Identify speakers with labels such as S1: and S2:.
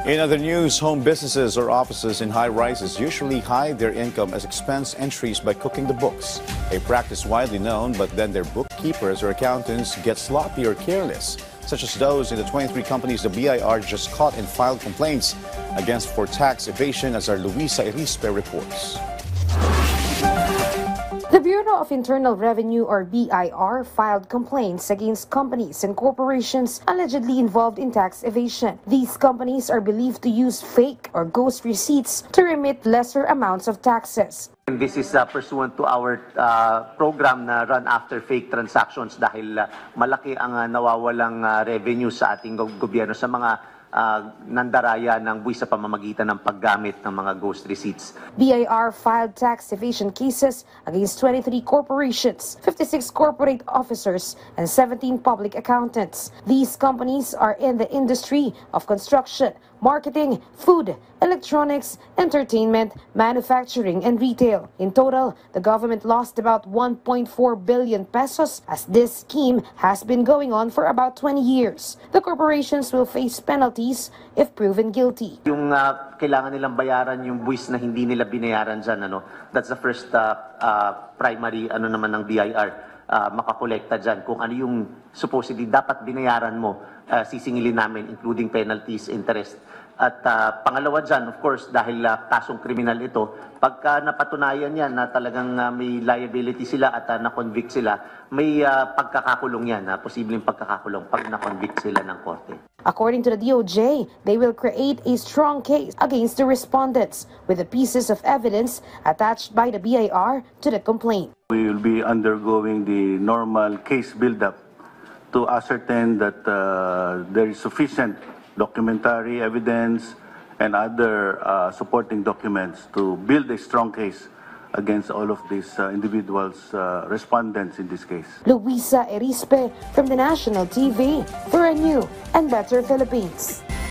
S1: In other news, home businesses or offices in high-rises usually hide their income as expense entries by cooking the books. A practice widely known, but then their bookkeepers or accountants get sloppy or careless, such as those in the 23 companies the BIR just caught and filed complaints against for tax evasion, as our Luisa Erispe reports.
S2: The Bureau of Internal Revenue, or BIR, filed complaints against companies and corporations allegedly involved in tax evasion. These companies are believed to use fake or ghost receipts to remit lesser amounts of taxes.
S3: And this is pursuant to our program na Run After Fake Transactions dahil malaki ang nawawalang revenue sa ating gobyerno sa mga nandaraya ng buwis sa pamamagitan ng paggamit ng mga ghost receipts.
S2: BIR filed tax evasion cases against 23 corporations, 56 corporate officers, and 17 public accountants. These companies are in the industry of construction, marketing, food, electronics, entertainment, manufacturing, and retail. In total, the government lost about 1.4 billion pesos as this scheme has been going on for about 20 years. The corporations will face penalties if proven guilty.
S3: Yung kailangan nilang bayaran yung buwis na hindi nila binayaran dyan, that's the first primary naman ng BIR. Makakolekta dyan kung ano yung supposedly dapat binayaran mo, sisingilin namin including penalties, interest. At pangalawa dyan, of course, dahil kasong kriminal ito, pagka napatunayan yan na talagang may liability sila at na-convict sila, may pagkakakulong yan, posibleng pagkakakulong pag na-convict sila ng korte.
S2: According to the DOJ, they will create a strong case against the respondents with the pieces of evidence attached by the BIR to the complaint.
S4: We will be undergoing the normal case build-up to ascertain that there is sufficient documentary evidence and other supporting documents to build a strong case against all of these individuals, respondents in this case.
S2: Luisa Erispe from the National TV for a new and better Philippines.